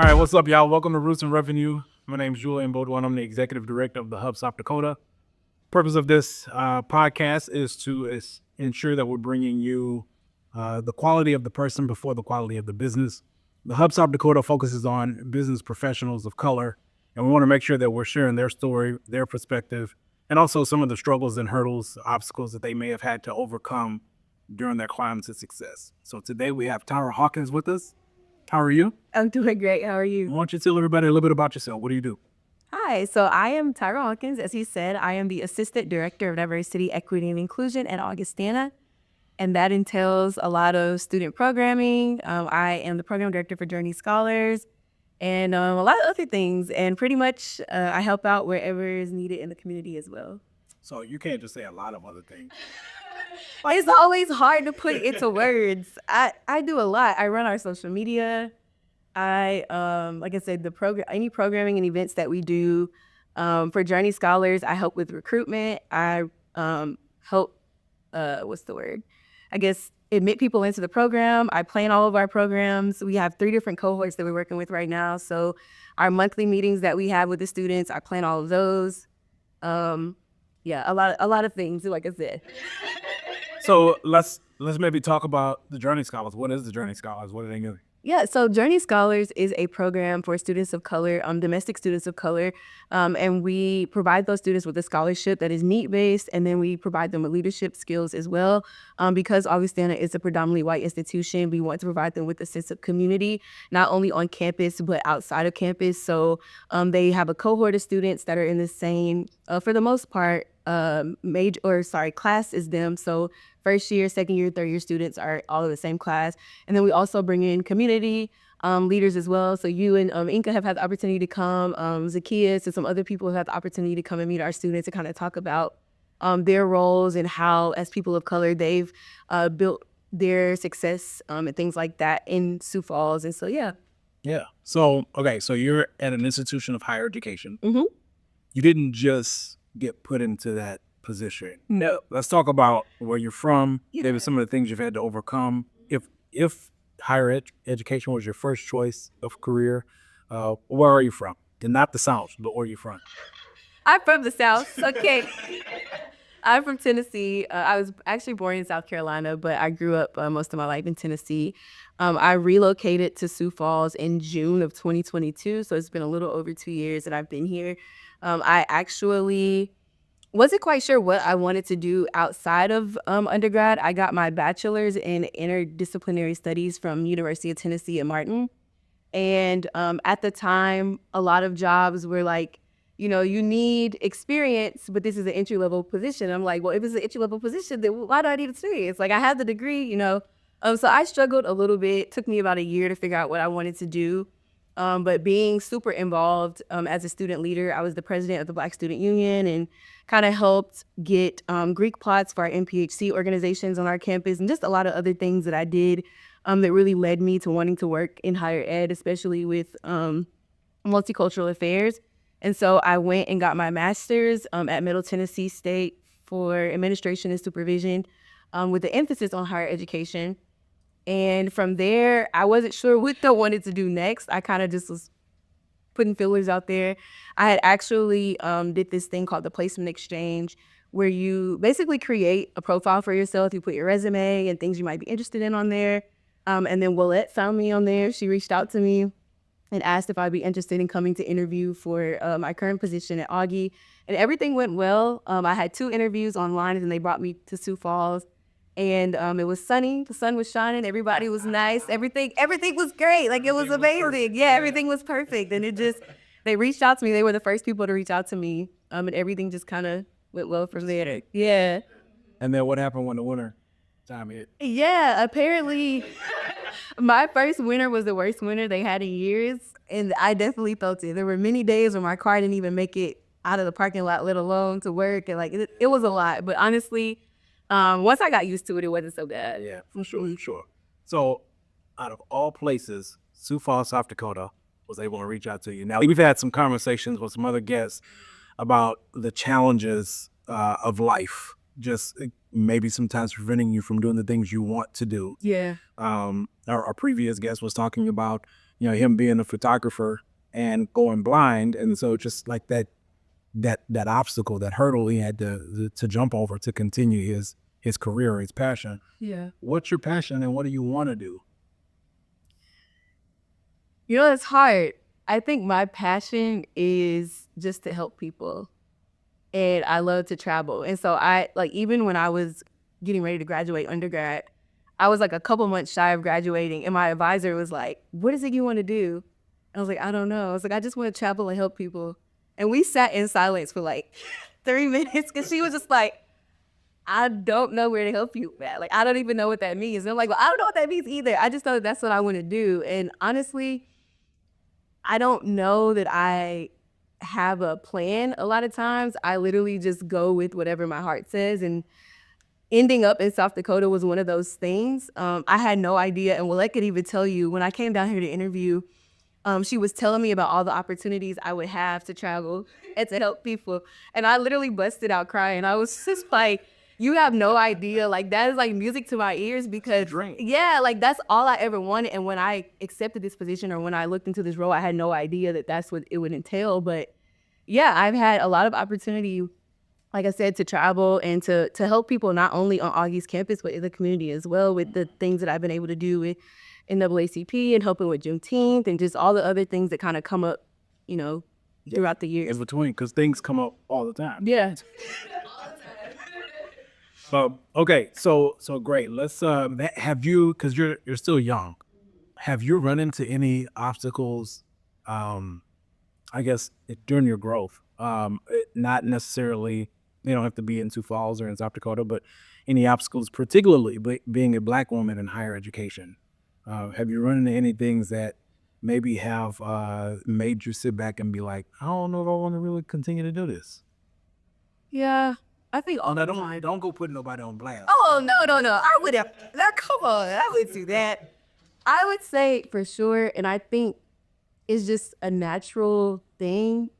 All right, what's up, y'all? Welcome to Roots and Revenue. My name is Julian Baudouin. I'm the executive director of the Hub South Dakota. Purpose of this podcast is to ensure that we're bringing you the quality of the person before the quality of the business. The Hub South Dakota focuses on business professionals of color, and we want to make sure that we're sharing their story, their perspective, and also some of the struggles and hurdles, obstacles that they may have had to overcome during their climb to success. So today we have Tyra Hawkins with us. How are you? I'm doing great. How are you? Why don't you tell everybody a little bit about yourself? What do you do? Hi. So I am Tyra Hawkins. As he said, I am the Assistant Director of Diversity, Equity, and Inclusion at Augustana. And that entails a lot of student programming. I am the Program Director for Journey Scholars and a lot of other things. And pretty much I help out wherever is needed in the community as well. So you can't just say a lot of other things. It's always hard to put into words. I do a lot. I run our social media. I like I said, any programming and events that we do for Journey Scholars, I help with recruitment. I help admit people into the program. I plan all of our programs. We have 3 different cohorts that we're working with right now. So our monthly meetings that we have with the students, I plan all of those. A lot of things, like I said. So let's maybe talk about the Journey Scholars. What is the Journey Scholars? What are they doing? Yeah, so Journey Scholars is a program for students of color, domestic students of color, and we provide those students with a scholarship that is need-based, and then we provide them with leadership skills as well. Because Augustana is a predominantly white institution, we want to provide them with a sense of community, not only on campus, but outside of campus. So they have a cohort of students that are in the same, for the most part, class as them. So first year, second year, third year students are all in the same class. And then we also bring in community leaders as well. So you and Inka have had the opportunity to come, Zacchaeus and some other people have had the opportunity to come and meet our students to kind of talk about their roles and how, as people of color, they've built their success and things like that in Sioux Falls. And so, yeah. Yeah. So, okay, so you're at an institution of higher education. Mm-hmm. You didn't just get put into that position. No. Let's talk about where you're from, Yeah. maybe some of the things you've had to overcome. If higher education was your first choice of career, where are you from? And not the South, but where are you from? I'm from the South. Okay. I'm from Tennessee. I was actually born in South Carolina, but I grew up most of my life in Tennessee. I relocated to Sioux Falls in June of 2022, so it's been a little over 2 years that I've been here. I actually wasn't quite sure what I wanted to do outside of undergrad. I got my bachelor's in interdisciplinary studies from University of Tennessee at Martin. And at the time, a lot of jobs were like, you need experience, but this is an entry-level position. I'm like, well, if it's an entry-level position, then why do I need experience? Like, I have the degree, So I struggled a little bit. It took me about a year to figure out what I wanted to do. But being super involved as a student leader, I was the president of the Black Student Union and kind of helped get Greek plots for our MPHC organizations on our campus and just a lot of other things that I did that really led me to wanting to work in higher ed, especially with multicultural affairs. And so I went and got my master's at Middle Tennessee State for administration and supervision with the emphasis on higher education. And from there, I wasn't sure what I wanted to do next. I kind of just was putting feelers out there. I had actually did this thing called the placement exchange, where you basically create a profile for yourself. You put your resume and things you might be interested in on there. And then Willette found me on there. She reached out to me and asked if I'd be interested in coming to interview for my current position at Augie. And everything went well. I had 2 interviews online, and they brought me to Sioux Falls. And it was sunny. The sun was shining. Everybody was nice. Everything was great. Like, it was amazing. Yeah, everything was perfect. And they reached out to me. They were the first people to reach out to me. And everything just kind of went well from there. Yeah. And then what happened when the winter time hit? Yeah, apparently my first winter was the worst winter they had in years. And I definitely felt it. There were many days where my car didn't even make it out of the parking lot, let alone to work. And it was a lot. But honestly, once I got used to it, it wasn't so bad. Yeah, for sure. So, out of all places, Sioux Falls, South Dakota was able to reach out to you. Now, we've had some conversations with some other guests about the challenges of life, just maybe sometimes preventing you from doing the things you want to do. Yeah. Our previous guest was talking about him being a photographer and going blind, and so just like that obstacle, that hurdle he had to jump over to continue his career, his passion. Yeah. What's your passion and what do you want to do? It's hard. I think my passion is just to help people. And I love to travel. And so even when I was getting ready to graduate undergrad, I was like a couple months shy of graduating. And my advisor was like, "What is it you want to do?" I was like, "I don't know." I was like, "I just want to travel and help people." And we sat in silence for like 3 minutes because she was just like, "I don't know where to help you, man. Like, I don't even know what that means." And I'm like, "Well, I don't know what that means either. I just know that that's what I want to do." And honestly, I don't know that I have a plan a lot of times. I literally just go with whatever my heart says. And ending up in South Dakota was one of those things. I had no idea. And Willette could even tell you when I came down here to interview, she was telling me about all the opportunities I would have to travel and to help people. And I literally busted out crying. I was just like, you have no idea. Like, that is like music to my ears because, Dream. yeah, like that's all I ever wanted. And when I accepted this position or when I looked into this role, I had no idea that that's what it would entail. But yeah, I've had a lot of opportunity, like I said, to travel and to help people not only on Augie's campus, but in the community as well with the things that I've been able to do with NAACP and helping with Juneteenth and just all the other things that kind of come up, throughout the years. In between, because things come up all the time. Yeah. Okay, so great. Let's have you, because you're still young. Have you run into any obstacles? I guess during your growth. Not necessarily. They don't have to be in Sioux Falls or in South Dakota, but any obstacles, particularly being a Black woman in higher education. Have you run into any things that maybe have made you sit back and be like, I don't know if I want to really continue to do this? Yeah. I think Oh, no, don't go putting nobody on blast. Oh, no. I would have. Come on. I would do that. I would say for sure. And I think it's just a natural thing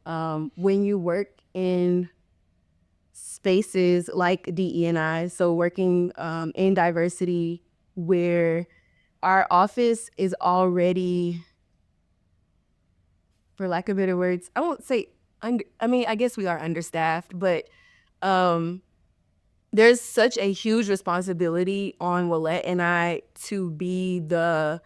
when you work in spaces like DE&I, so working in diversity, where our office is already, for lack of better words, I won't say I guess we are understaffed, but there's such a huge responsibility on Willette and I to be the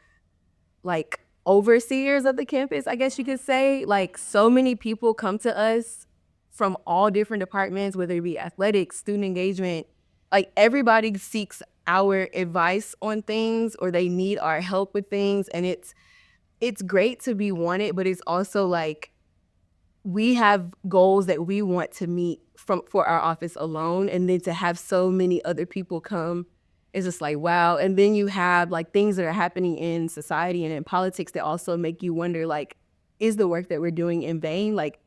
like overseers of the campus, I guess you could say. Like, so many people come to us from all different departments, whether it be athletics, student engagement. Like, everybody seeks our advice on things or they need our help with things. And it's great to be wanted, but it's also like we have goals that we want to meet for our office alone, and then to have so many other people come is just like, wow. And then you have like things that are happening in society and in politics that also make you wonder, like, is the work that we're doing in vain? Like,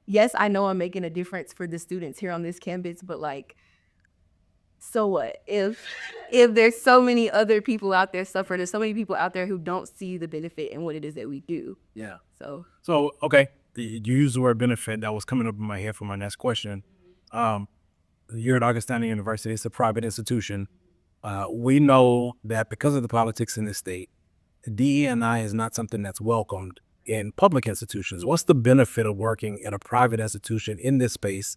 yes, I know I'm making a difference for the students here on this campus, but like, so what if there's so many other people out there suffering, there's so many people out there who don't see the benefit in what it is that we do. Yeah. So Okay, you used the word benefit. That was coming up in my head for my next question. You're at Augustana University. It's a private institution. We know that because of the politics in this state, DE&I is not something that's welcomed in public institutions. What's the benefit of working in a private institution in this space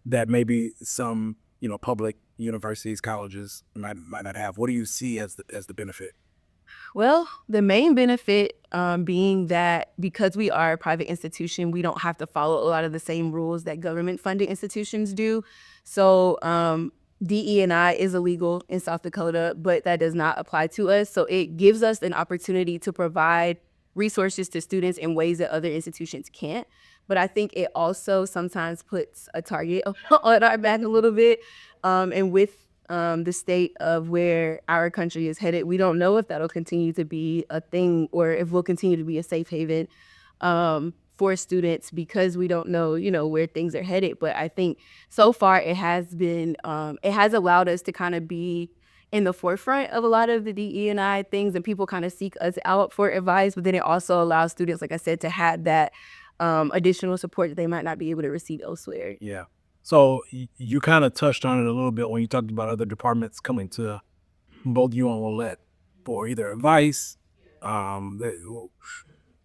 that maybe some public universities, colleges might not have? What do you see as the benefit? well, the main benefit being that because we are a private institution, we don't have to follow a lot of the same rules that government funded institutions do. So DE&I is illegal in South Dakota, but that does not apply to us. So it gives us an opportunity to provide resources to students in ways that other institutions can't. But I think it also sometimes puts a target on our back a little bit. And with the state of where our country is headed, we don't know if that'll continue to be a thing or if we'll continue to be a safe haven for students, because we don't know, where things are headed. But I think so far it has allowed us to kind of be in the forefront of a lot of the DE&I things, and people kind of seek us out for advice. But then it also allows students, like I said, to have that additional support that they might not be able to receive elsewhere. Yeah. So you kind of touched on it a little bit when you talked about other departments coming to both you and Willette for either advice.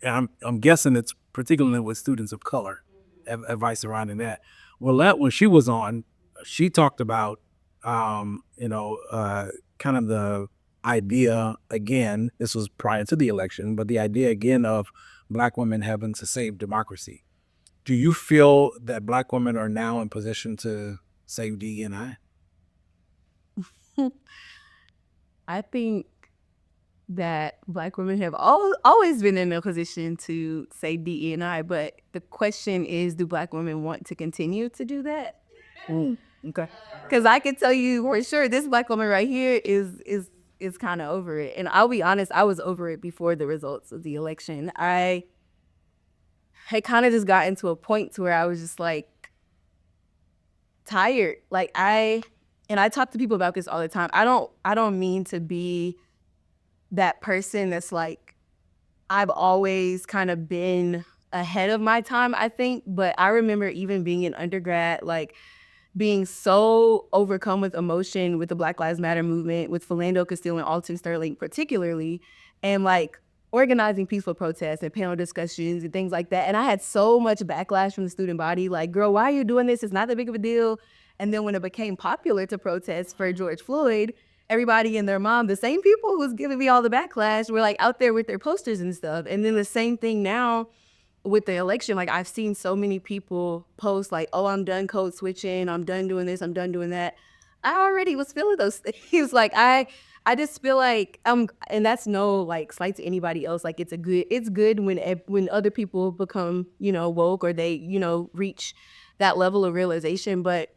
and I'm guessing it's particularly with students of color, advice surrounding that. Willette, when she was on, she talked about, kind of the idea again. This was prior to the election, but the idea again of Black women having to save democracy. Do you feel that Black women are now in position to save DEI? I think that Black women have always been in a position to say DE&I, but the question is, do Black women want to continue to do that? Okay. Because I can tell you for sure, this Black woman right here is kind of over it. And I'll be honest, I was over it before the results of the election. I had kind of just gotten to a point to where I was just like tired. And I talk to people about this all the time. I don't mean to be that person that's like, I've always kind of been ahead of my time, I think. But I remember even being in undergrad, like being so overcome with emotion with the Black Lives Matter movement, with Philando Castile and Alton Sterling particularly, and like organizing peaceful protests and panel discussions and things like that. And I had so much backlash from the student body, like, girl, why are you doing this? It's not that big of a deal. And then when it became popular to protest for George Floyd, everybody and their mom, the same people who was giving me all the backlash, were like out there with their posters and stuff. And then the same thing now with the election, like I've seen so many people post like, oh, I'm done code switching, I'm done doing this, I'm done doing that. I already was feeling those things. Like I just feel like and that's no like slight to anybody else. Like it's good when other people become, woke, or they, reach that level of realization. But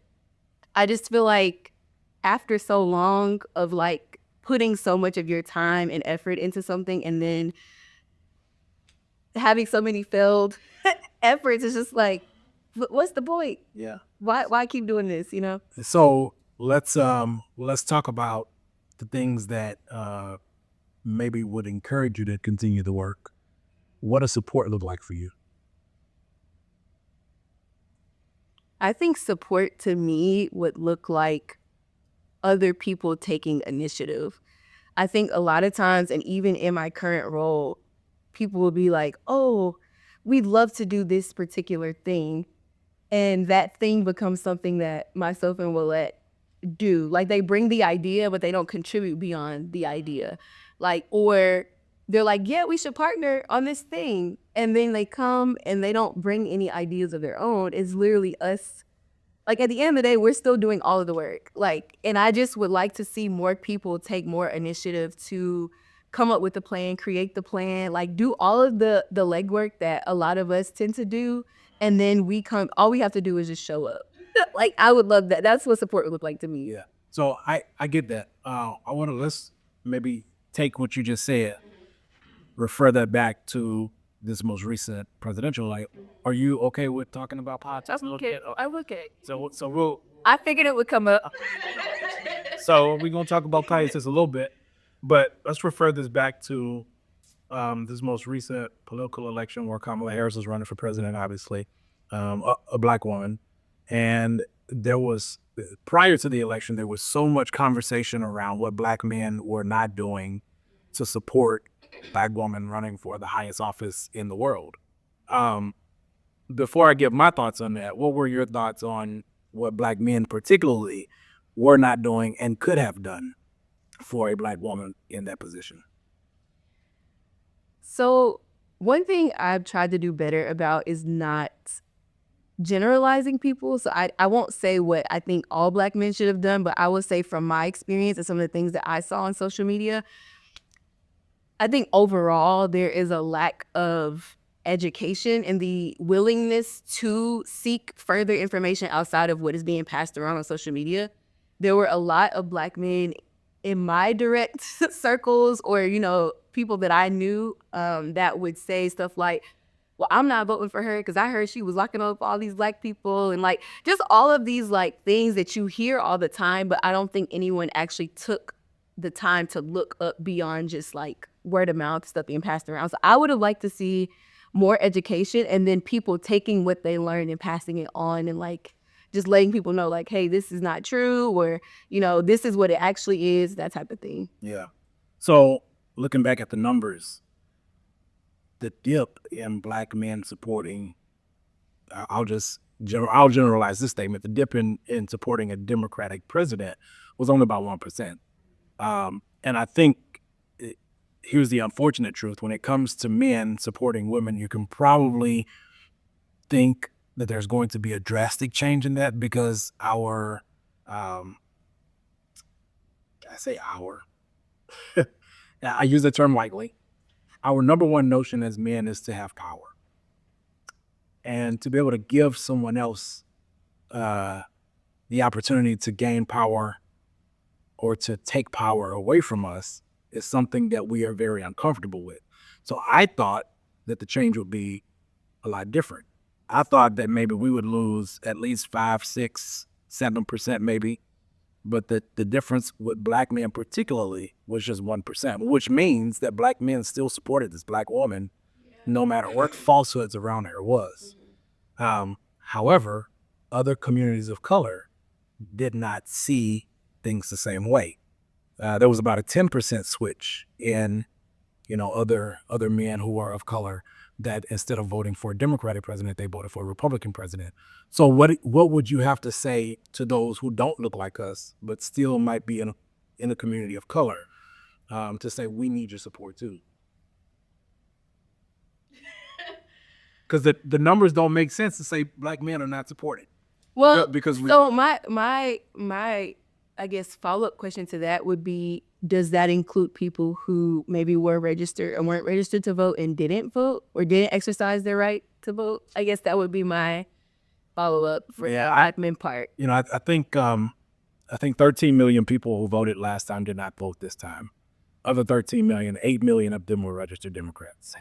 I just feel like after so long of like putting so much of your time and effort into something and then having so many failed efforts, it's just like, what's the point? Yeah. Why keep doing this, So let's talk about the things that maybe would encourage you to continue the work. What does support look like for you? I think support to me would look like other people taking initiative. I think a lot of times, and even in my current role, people will be like, oh, we'd love to do this particular thing. And that thing becomes something that myself and Willette do. Like they bring the idea, but they don't contribute beyond the idea. Like, or they're like, yeah, we should partner on this thing. And then they come and they don't bring any ideas of their own. It's literally us. Like at the end of the day, we're still doing all of the work. Like, and I just would like to see more people take more initiative to come up with the plan, create the plan, like do all of the legwork that a lot of us tend to do. And then all we have to do is just show up. Like, I would love that. That's what support would look like to me. Yeah. So I get that. Let's maybe take what you just said, refer that back to this most recent presidential. Like, are you okay with talking about politics? I'm okay. I'm okay. So we'll. I figured it would come up. So we're gonna talk about politics a little bit, but let's refer this back to this most recent political election where Kamala Harris was running for president, obviously, a Black woman. And there was, prior to the election, there was so much conversation around what Black men were not doing to support Black women running for the highest office in the world. Before I give my thoughts on that, what were your thoughts on what Black men particularly were not doing and could have done for a Black woman in that position? So one thing I've tried to do better about is not generalizing people. So I won't say what I think all Black men should have done, but I will say from my experience and some of the things that I saw on social media, I think overall there is a lack of education and the willingness to seek further information outside of what is being passed around on social media. There were a lot of Black men in my direct circles or, people that I knew that would say stuff like, well, I'm not voting for her because I heard she was locking up all these Black people, and like just all of these like things that you hear all the time, but I don't think anyone actually took the time to look up beyond just like word of mouth stuff being passed around. So I would have liked to see more education and then people taking what they learned and passing it on and like just letting people know like, hey, this is not true, or, this is what it actually is, that type of thing. Yeah. So looking back at the numbers, the dip in black men supporting, I'll generalize this statement, the dip in supporting a Democratic president was only about 1%. And I think here's the unfortunate truth. When it comes to men supporting women, you can probably think that there's going to be a drastic change in that because I say our, I use the term lightly. Our number one notion as men is to have power. And to be able to give someone else the opportunity to gain power or to take power away from us is something that we are very uncomfortable with. So I thought that the change would be a lot different. I thought that maybe we would lose at least 5, 6, 7% maybe. But the difference with black men particularly was just 1%, which means that black men still supported this black woman no matter what falsehoods around her was. However, other communities of color did not see things the same way. There was about a 10% switch in, other men who are of color that instead of voting for a Democratic president, they voted for a Republican president. So what would you have to say to those who don't look like us, but still might be in a community of color, to say we need your support too? Because the numbers don't make sense to say black men are not supported. Well, because so my I guess follow-up question to that would be, does that include people who maybe were registered or weren't registered to vote and didn't vote or didn't exercise their right to vote? I guess that would be my follow-up for the black men part. I think 13 million people who voted last time did not vote this time. Of the 13 million, 8 million of them were registered Democrats.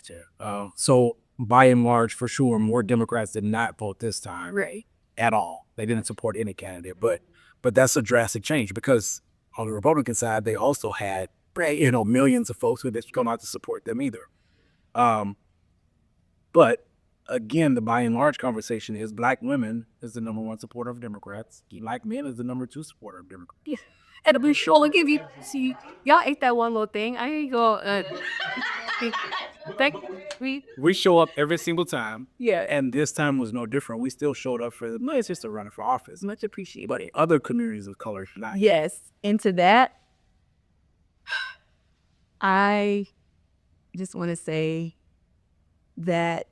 So by and large, for sure, more Democrats did not vote this time. Right. At all. They didn't support any candidate, but that's a drastic change because on the Republican side, they also had millions of folks who didn't come out to support them either. But again, the by and large conversation is black women is the number one supporter of Democrats. Black men is the number two supporter of Democrats. Yeah. And we sure give you, see, y'all ate that one little thing. I ain't go, we show up every single time. Yeah. And this time was no different. We still showed up for it's just a running for office. Much appreciated. But other communities of color should not. Yes. Into that, I just want to say that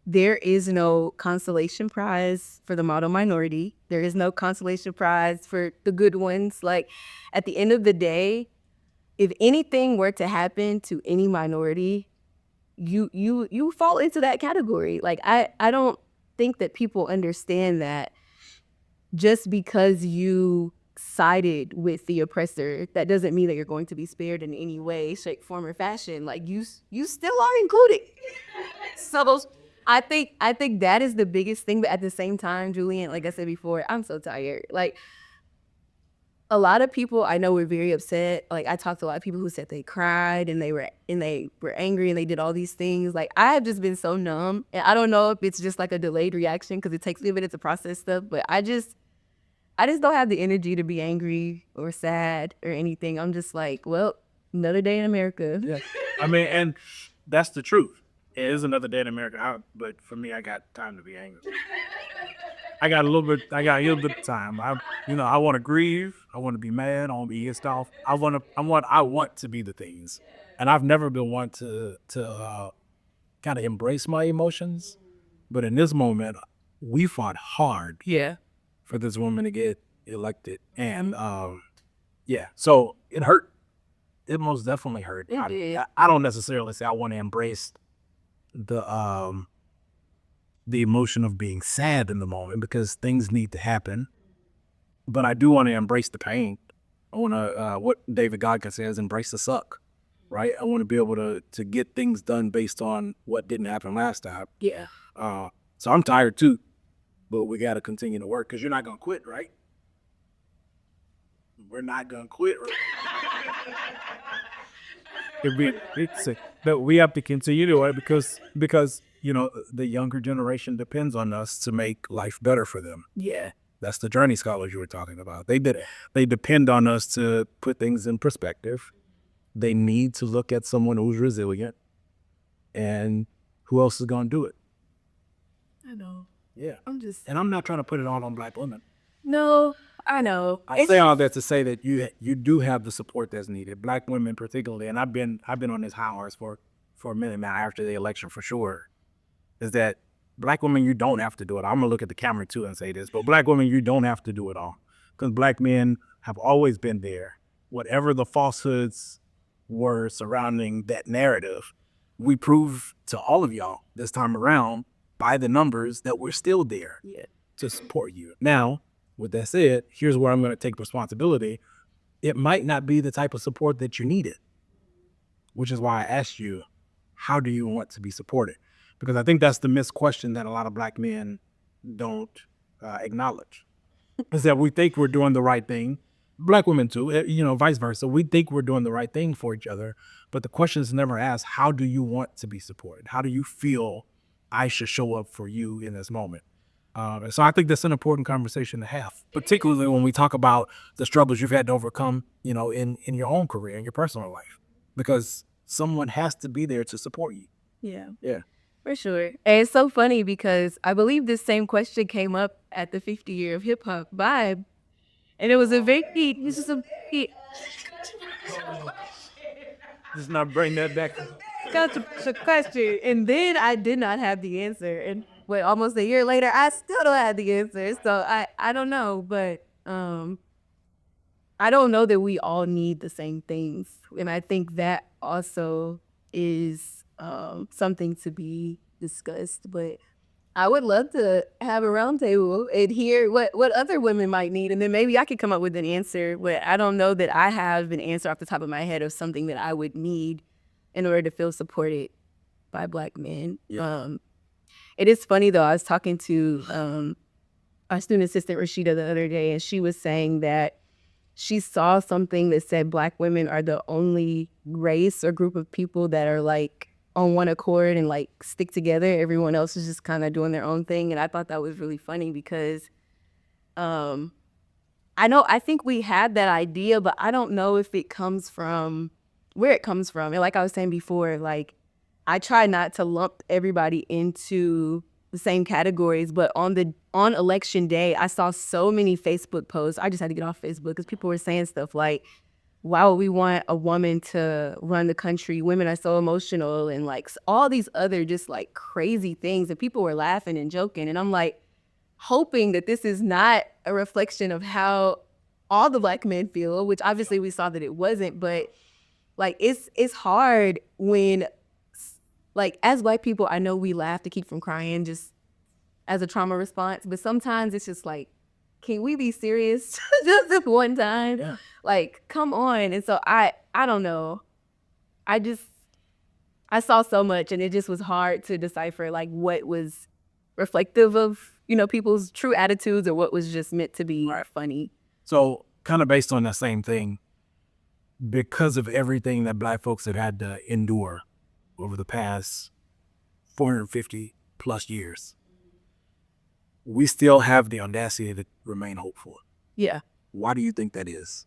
there is no consolation prize for the model minority. There is no consolation prize for the good ones. Like, at the end of the day, if anything were to happen to any minority, you fall into that category. Like, I don't think that people understand that just because you sided with the oppressor, that doesn't mean that you're going to be spared in any way, shape, form, or fashion. Like, you still are included. So I think that is the biggest thing. But at the same time, Julian, like I said before, I'm so tired. Like, a lot of people I know were very upset. Like, I talked to a lot of people who said they cried and they were angry and they did all these things. Like, I have just been so numb, and I don't know if it's just like a delayed reaction because it takes me a minute to process stuff. But I just don't have the energy to be angry or sad or anything. I'm just like, well, another day in America. Yeah. I mean, and that's the truth. It is another day in America. But for me, I got time to be angry. I got a little bit of time. I want to grieve. I want to be mad. I want to be pissed off. I want to be the things. And I've never been one to kind of embrace my emotions. But in this moment, we fought hard. Yeah. For this woman to get elected. And so it hurt. It most definitely hurt. I don't necessarily say I want to embrace the emotion of being sad in the moment because things need to happen. But I do want to embrace the pain. I want to, what David Goggins says, embrace the suck, right? I want to be able to get things done based on what didn't happen last time. Yeah. So I'm tired too. But we got to continue to work because you're not going to quit, right? We're not going to quit, right? But we have to continue to work because the younger generation depends on us to make life better for them. Yeah. That's the journey scholars you were talking about. They depend on us to put things in perspective. They need to look at someone who's resilient And who else is going to do it? I know. Yeah. And I'm not trying to put it all on Black women. no, I know. I say all that to say that you do have the support that's needed. Black women particularly, and I've been on this high horse for a minute now after the election for sure, is that Black women, you don't have to do it. I'm gonna look at the camera too and say this, but Black women, you don't have to do it all. Because Black men have always been there. Whatever the falsehoods were surrounding that narrative, we prove to all of y'all this time around by the numbers that we're still there to support you. Now, with that said, here's where I'm going to take responsibility. It might not be the type of support that you needed, which is why I asked you, how do you want to be supported? Because I think that's the missed question that a lot of Black men don't acknowledge, is that we think we're doing the right thing. Black women too, vice versa. We think we're doing the right thing for each other, but the question is never asked, how do you want to be supported? How do you feel I should show up for you in this moment? And so I think that's an important conversation to have, particularly when we talk about the struggles you've had to overcome, in your own career, in your personal life, because someone has to be there to support you. Yeah. Yeah. For sure. And it's so funny because I believe this same question came up at the 50 year of hip hop vibe. And it was a very, Just not bring that back. controversial question. And then I did not have the answer. And almost a year later, I still don't have the answer. So I don't know, but I don't know that we all need the same things. And I think that also is something to be discussed. But I would love to have a roundtable and hear what other women might need. And then maybe I could come up with an answer. But I don't know that I have an answer off the top of my head of something that I would need in order to feel supported by Black men. Yeah. It is funny, though. I was talking to our student assistant, Rashida, the other day, and she was saying that she saw something that said Black women are the only race or group of people that are like on one accord and like stick together. Everyone else is just kind of doing their own thing. And I thought that was really funny because I think we had that idea, but I don't know if it comes from where it comes from. And like I was saying before, like I try not to lump everybody into the same categories, but on election day, I saw so many Facebook posts. I just had to get off Facebook because people were saying stuff like, why would we want a woman to run the country? Women are so emotional, and like all these other just like crazy things. And people were laughing and joking. And I'm like, hoping that this is not a reflection of how all the Black men feel, which obviously we saw that it wasn't. But like, it's hard when, like, as Black people, I know we laugh to keep from crying just as a trauma response. But sometimes it's just like, can we be serious just this one time? Yeah. Like, come on. And so I don't know. I saw so much, and it just was hard to decipher like what was reflective of, people's true attitudes or what was just meant to be funny. So kind of based on that same thing, because of everything that Black folks have had to endure over the past 450 plus years, we still have the audacity to remain hopeful. Yeah. Why do you think that is?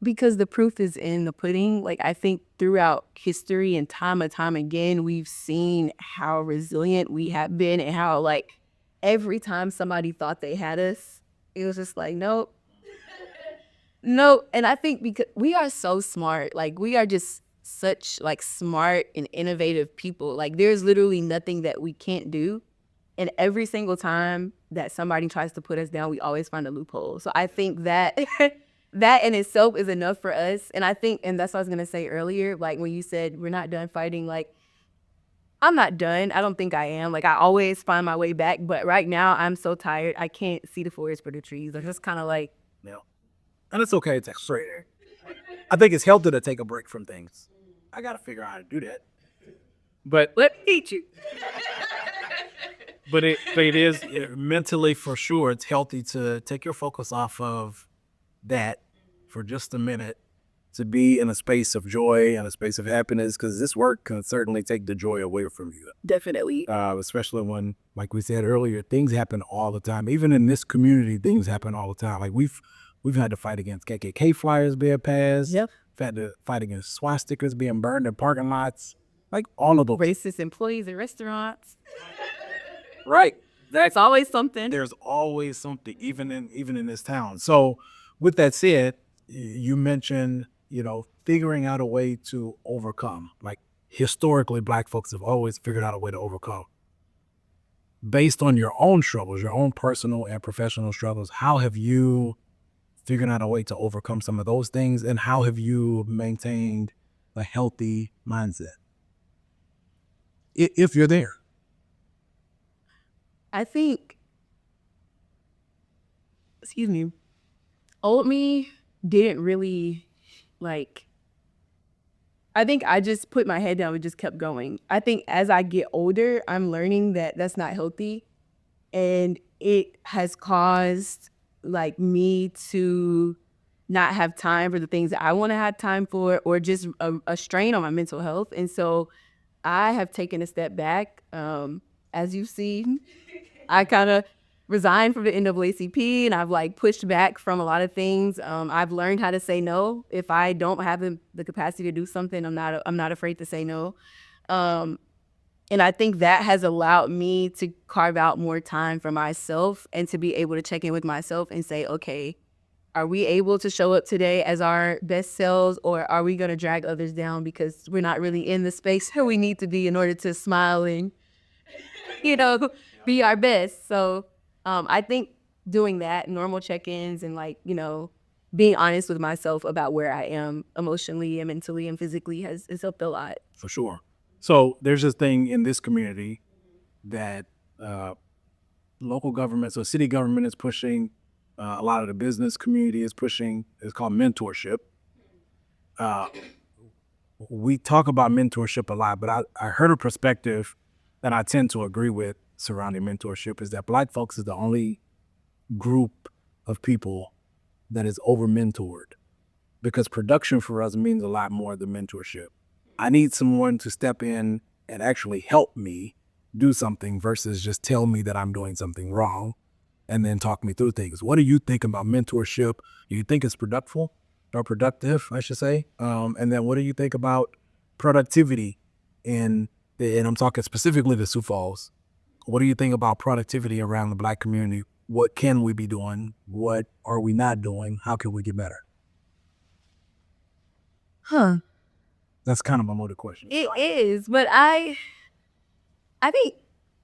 Because the proof is in the pudding. Like, I think throughout history and time again, we've seen how resilient we have been and how, like, every time somebody thought they had us, it was just like, nope. Nope. And I think because we are so smart, like, we are just such, like, smart and innovative people. Like, there's literally nothing that we can't do. And every single time that somebody tries to put us down, we always find a loophole. So I think that that in itself is enough for us. And I think, and that's what I was going to say earlier, like when you said we're not done fighting, like I'm not done. I don't think I am. Like I always find my way back. But right now I'm so tired. I can't see the forest for the trees. I'm just kind of like. Yeah. And it's okay to take a break. I think it's healthy to take a break from things. I got to figure out how to do that. But let me teach you. But it is mentally, for sure, it's healthy to take your focus off of that for just a minute, to be in a space of joy and a space of happiness, because this work can certainly take the joy away from you. Definitely. Especially when, like we said earlier, things happen all the time. Even in this community, things happen all the time. Like we've had to fight against KKK flyers being passed. Yep. We've had to fight against swastikas being burned in parking lots. Like all of those. Racist employees at restaurants. Right. There's always something. There's always something, even in this town. So, with that said, you mentioned, figuring out a way to overcome. Like historically, Black folks have always figured out a way to overcome. Based on your own struggles, your own personal and professional struggles, how have you figured out a way to overcome some of those things, and how have you maintained a healthy mindset? If you're there. I think, excuse me, old me didn't really I think I just put my head down and just kept going. I think as I get older, I'm learning that that's not healthy. And it has caused me to not have time for the things that I want to have time for, or just a strain on my mental health. And so I have taken a step back. As you've seen, I kind of resigned from the NAACP, and I've pushed back from a lot of things. I've learned how to say no. If I don't have the capacity to do something, I'm not afraid to say no. And I think that has allowed me to carve out more time for myself and to be able to check in with myself and say, okay, are we able to show up today as our best selves, or are we going to drag others down because we're not really in the space where we need to be in order to smile and, be our best? So I think doing that, normal check-ins, and being honest with myself about where I am emotionally and mentally and physically has helped a lot. For sure. So there's this thing in this community that local government, so city government is pushing, a lot of the business community is pushing. It's called mentorship. We talk about mentorship a lot, but I heard a perspective that I tend to agree with surrounding mentorship, is that Black folks is the only group of people that is over mentored, because production for us means a lot more than mentorship. I need someone to step in and actually help me do something versus just tell me that I'm doing something wrong and then talk me through things. What do you think about mentorship? Do you think it's productive, I should say? And then what do you think about productivity and I'm talking specifically to Sioux Falls. What do you think about productivity around the Black community? What can we be doing? What are we not doing? How can we get better? That's kind of a loaded question. It is, but I think,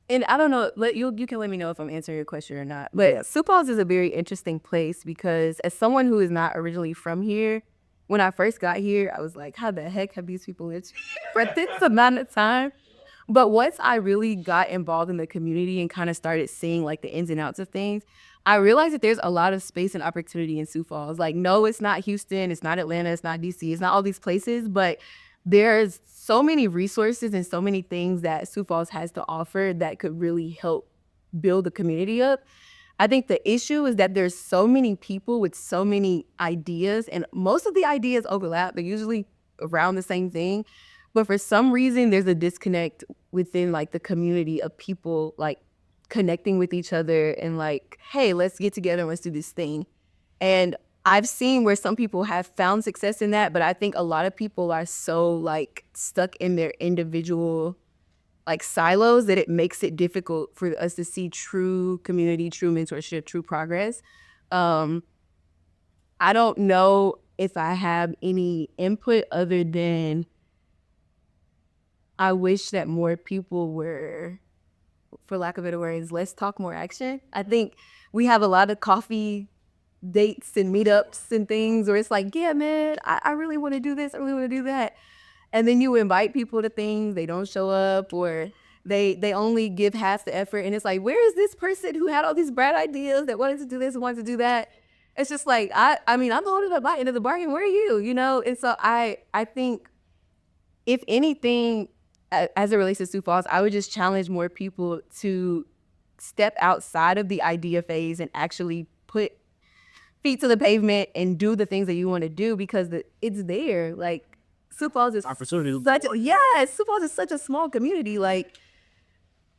and I don't know, you can let me know if I'm answering your question or not. But Sioux Falls is a very interesting place because, as someone who is not originally from here, when I first got here, I was like, how the heck have these people lived for this amount of time? But once I really got involved in the community and kind of started seeing the ins and outs of things, I realized that there's a lot of space and opportunity in Sioux Falls. No, it's not Houston, it's not Atlanta, it's not DC, it's not all these places, but there's so many resources and so many things that Sioux Falls has to offer that could really help build the community up. I think the issue is that there's so many people with so many ideas, and most of the ideas overlap. They're usually around the same thing. But for some reason, there's a disconnect within the community of people connecting with each other and hey, let's get together and let's do this thing. And I've seen where some people have found success in that, but I think a lot of people are so stuck in their individual silos that it makes it difficult for us to see true community, true mentorship, true progress. I don't know if I have any input other than I wish that more people were, for lack of better words, less talk, more action. I think we have a lot of coffee dates and meetups and things where it's yeah, man, I really want to do this, I really want to do that. And then you invite people to things, they don't show up, or they only give half the effort. And it's where is this person who had all these bright ideas that wanted to do this and wanted to do that? It's just I mean, I'm the one at the end of the bargain. Where are you? And so I think, if anything, as it relates to Sioux Falls, I would just challenge more people to step outside of the idea phase and actually put feet to the pavement and do the things that you want to do, because it's there. Sioux Falls is Opportunity. Sioux Falls is such a small community.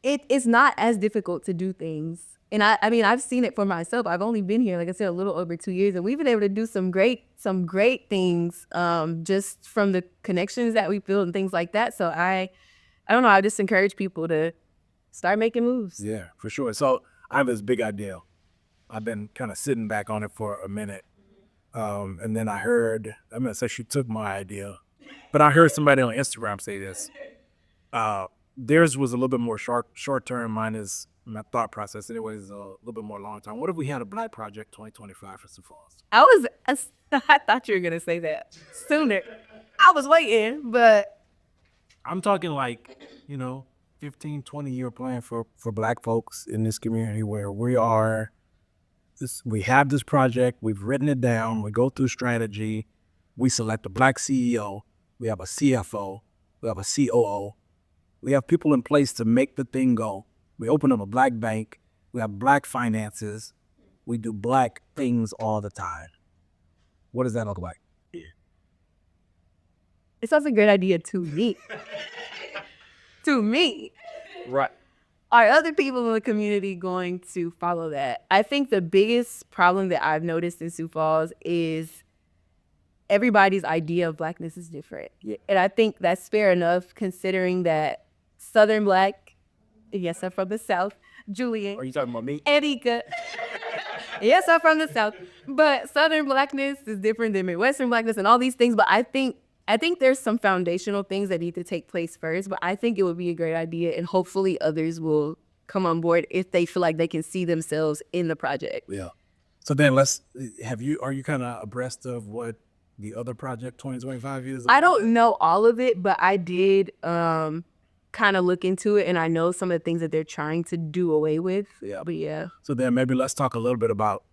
It's not as difficult to do things. And I mean, I've seen it for myself. I've only been here, like I said, a little over 2 years, and we've been able to do some great things, just from the connections that we build and things like that. So I don't know. I just encourage people to start making moves. Yeah, for sure. So I have this big idea. I've been kind of sitting back on it for a minute. And then I'm going to say she took my idea, but I heard somebody on Instagram say this. Theirs was a little bit more short term. Mine is, my thought process anyway, is a little bit more long term. What if we had a Black Project 2025 for Sioux Falls? I thought you were going to say that sooner. I was waiting, but I'm talking like, 15, 20-year plan for Black folks in this community where we have this project, we've written it down, we go through strategy, we select a Black CEO, we have a CFO, we have a COO, we have people in place to make the thing go. We open up a Black bank, we have Black finances, we do Black things all the time. What does that look like? it sounds a great idea to me. To me. Right. Are other people in the community going to follow that? I think the biggest problem that I've noticed in Sioux Falls is everybody's idea of Blackness is different. Yeah. And I think that's fair enough considering that Southern Black, yes, I'm from the South, Julian. Are you talking about me? Erika. Yes, I'm from the South. But Southern Blackness is different than Midwestern Blackness and all these things. But I think there's some foundational things that need to take place first. But I think it would be a great idea. And hopefully others will come on board if they feel like they can see themselves in the project. Yeah. So then are you kind of abreast of what the other project 2025 is? I don't know all of it, but I did kind of look into it, and I know some of the things that they're trying to do away with. Yeah. But yeah. So then maybe let's talk a little bit about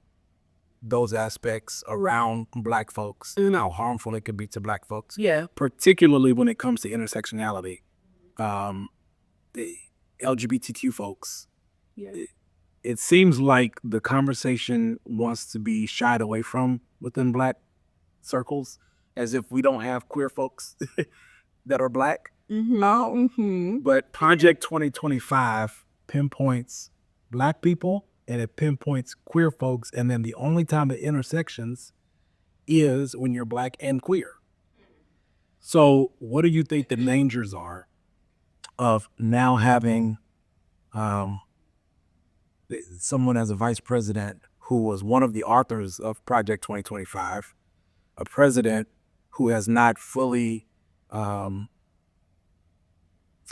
those aspects around Black folks and how harmful it could be to Black folks. Yeah. Particularly when it comes to intersectionality. The LGBTQ folks. Yeah. It seems like the conversation wants to be shied away from within Black circles, as if we don't have queer folks that are Black. But Project 2025 pinpoints Black people and it pinpoints queer folks, and then the only time it intersections is when you're Black and queer. So what do you think the dangers are of now having someone as a vice president who was one of the authors of Project 2025, a president who has not fully, I'm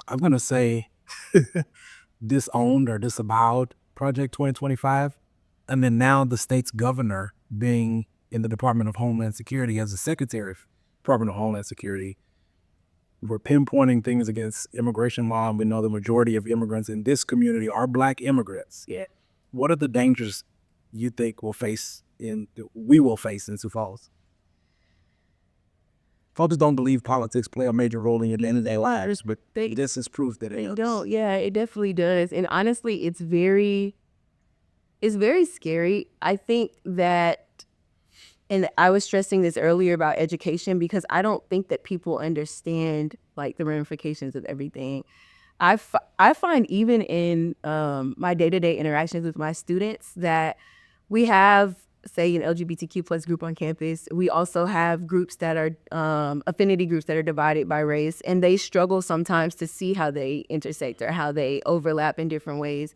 going to say, disowned or disavowed Project 2025, and then now the state's governor being in the Department of Homeland Security as the Secretary of Department of Homeland Security. We're pinpointing things against immigration law, and we know the majority of immigrants in this community are Black immigrants. Yeah. What are the dangers you think we will face in Sioux Falls? Folks don't believe politics play a major role in your day-to-day lives, but this is proof that it don't. Yeah, it definitely does. And honestly, it's very scary. I think that, and I was stressing this earlier about education, because I don't think that people understand like the ramifications of everything. I find even in my day-to-day interactions with my students that we have, say, an LGBTQ plus group on campus. We also have groups that are affinity groups that are divided by race, and they struggle sometimes to see how they intersect or how they overlap in different ways.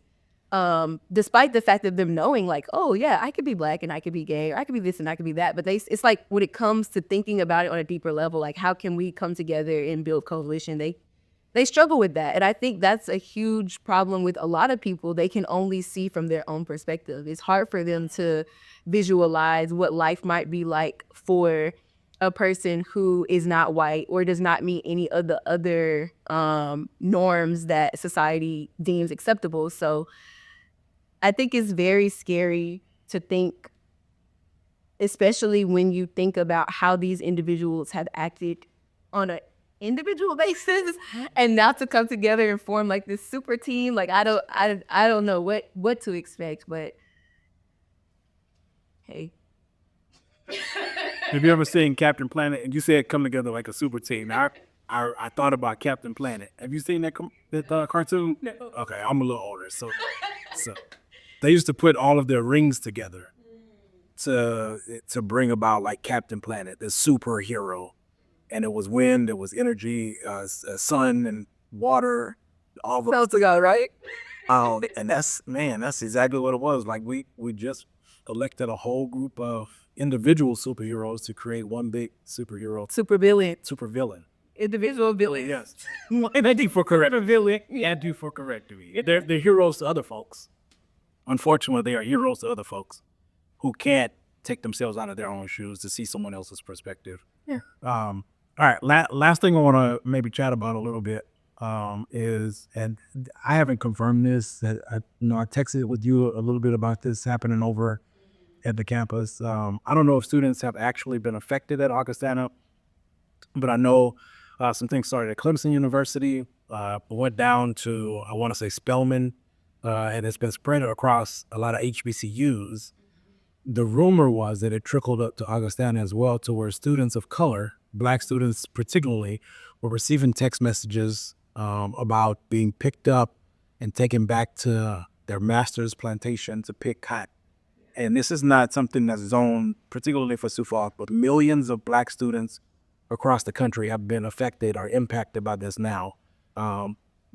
Despite the fact of them knowing like, oh yeah, I could be Black and I could be gay, or I could be this and I could be that. But it's like when it comes to thinking about it on a deeper level, like how can we come together and build coalition? They struggle with that. And I think that's a huge problem with a lot of people. They can only see from their own perspective. It's hard for them to visualize what life might be like for a person who is not white or does not meet any of the other norms that society deems acceptable. So I think it's very scary to think, especially when you think about how these individuals have acted on an individual basis, and now to come together and form like this super team. Like I don't know what to expect, but hey. Have you ever seen Captain Planet? And you said come together like a super team. I thought about Captain Planet. Have you seen that cartoon? No. Okay, I'm a little older, so they used to put all of their rings together to bring about like Captain Planet, the superhero. And it was wind, it was energy, sun and water, all the Sounds ago, right? and that's exactly what it was. Like we just elected a whole group of individual superheroes to create one big superhero, Super villain. super villain. Individual villain. Yes, and I think for correct villain, yeah, do for correct me. They're heroes to other folks. Unfortunately, they are heroes to other folks who can't take themselves out of their own shoes to see someone else's perspective. Yeah. All right. Last thing I want to maybe chat about a little bit is, and I haven't confirmed this. I texted with you a little bit about this happening over at the campus. I don't know if students have actually been affected at Augustana, but I know some things started at Clemson University, went down to, I want to say, Spelman, and it's been spread across a lot of HBCUs. The rumor was that it trickled up to Augustana as well, to where students of color, Black students particularly, were receiving text messages about being picked up and taken back to their master's plantation to pick cotton. And this is not something that's zoned particularly for Sioux Falls, but millions of Black students across the country have been affected or impacted by this now,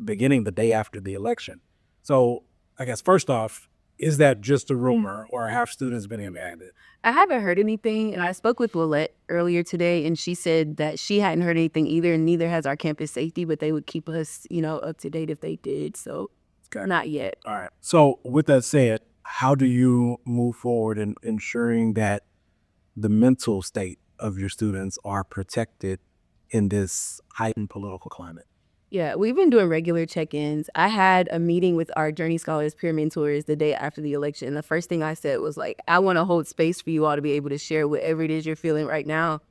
beginning the day after the election. So I guess first off, is that just a rumor, or have students been impacted? I haven't heard anything, and I spoke with Willette earlier today, and she said that she hadn't heard anything either, and neither has our campus safety, but they would keep us, up to date if they did. So not yet. All right. So with that said, how do you move forward in ensuring that the mental state of your students are protected in this heightened political climate? Yeah, we've been doing regular check-ins. I had a meeting with our Journey Scholars peer mentors the day after the election. The first thing I said was like, I want to hold space for you all to be able to share whatever it is you're feeling right now.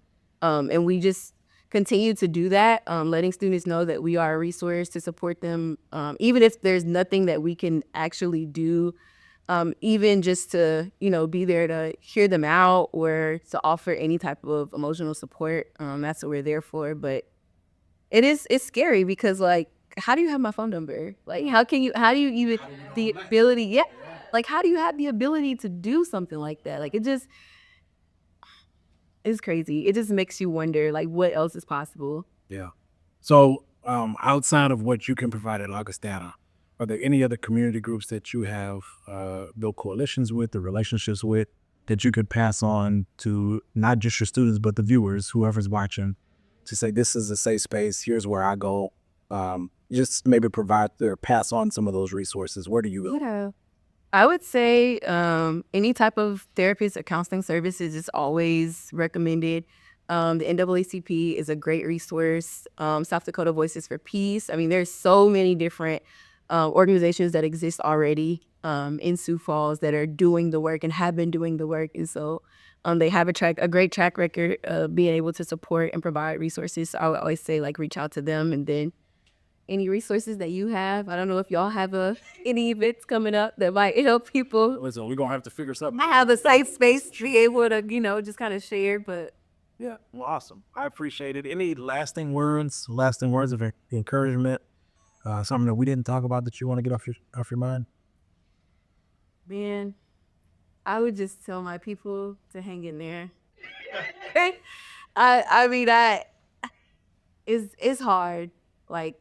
And we just continue to do that, letting students know that we are a resource to support them, even if there's nothing that we can actually do, even just to, be there to hear them out or to offer any type of emotional support. That's what we're there for. But it's scary because, like, how do you have my phone number? Like, how do you even the ability? Yeah. Like, how do you have the ability to do something like that? Like, it's crazy. It just makes you wonder, like, what else is possible? Yeah. So outside of what you can provide at Augustana, are there any other community groups that you have built coalitions with or relationships with that you could pass on to not just your students, but the viewers, whoever's watching, to say, this is a safe space, here's where I go, just maybe provide or pass on some of those resources? Where do you go? Yeah. I would say any type of therapist or counseling services is always recommended. The NAACP is a great resource. South Dakota Voices for Peace. I mean, there's so many different organizations that exist already in Sioux Falls that are doing the work and have been doing the work. And so they have a great track record of being able to support and provide resources. So I would always say, like, reach out to them. And then any resources that you have. I don't know if y'all have any events coming up that might help people. Listen, we're going to have to figure something I have a safe space to be able to, just kind of share. But yeah, well, awesome. I appreciate it. Any lasting words of encouragement? Something that we didn't talk about that you want to get off your mind? Man, I would just tell my people to hang in there. I mean, it's hard. Like,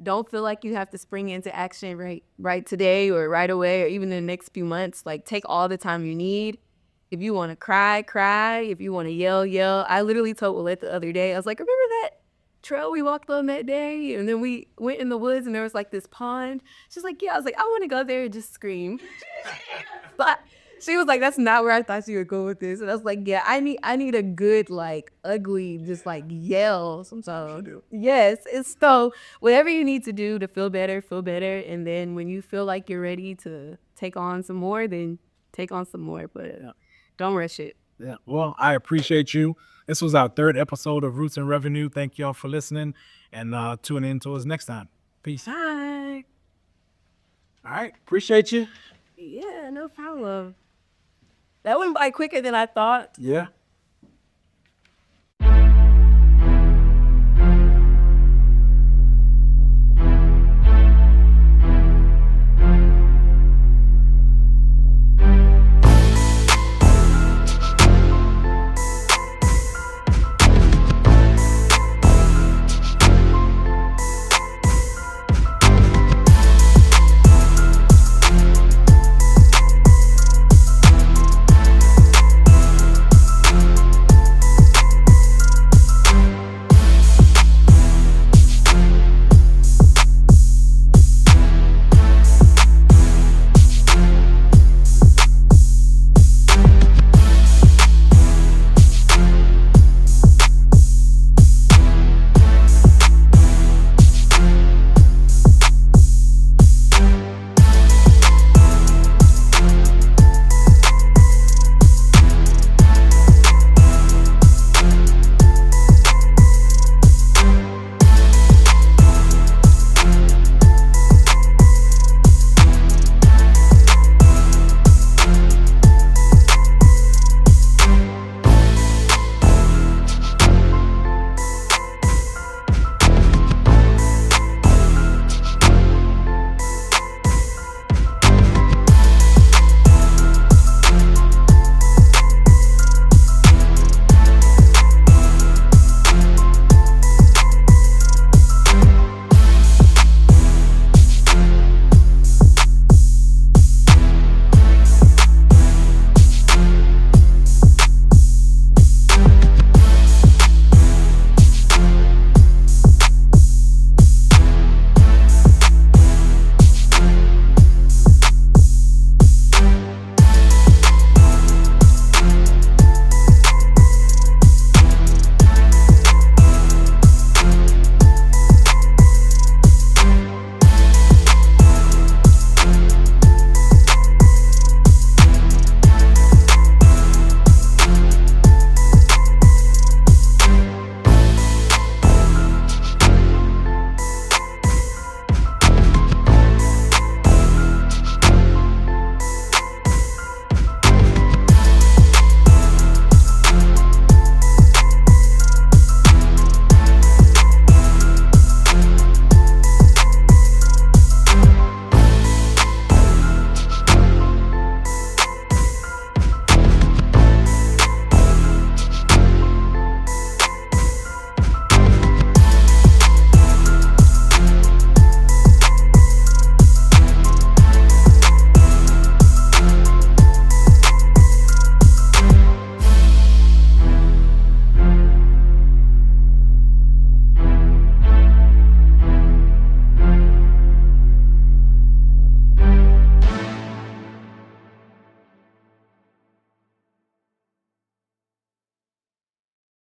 don't feel like you have to spring into action right today or right away or even in the next few months. Like, take all the time you need. If you want to cry, cry. If you want to yell, yell. I literally told Willette the other day, I was like, remember that trail we walked on that day? And then we went in the woods and there was like this pond. She's like, yeah. I was like, I want to go there and just scream. But she was like, that's not where I thought you would go with this. And I was like, yeah, I need a good, like, ugly, just like yell sometimes. Yes. It's so whatever you need to do to feel better. And then when you feel like you're ready to take on some more, then take on some more. But don't rush it. Yeah. Well, I appreciate you. This was our third episode of Roots and Revenue. Thank y'all for listening, and tune in to us next time. Peace. Bye. All right. Appreciate you. Yeah, no problem. That went by quicker than I thought. Yeah.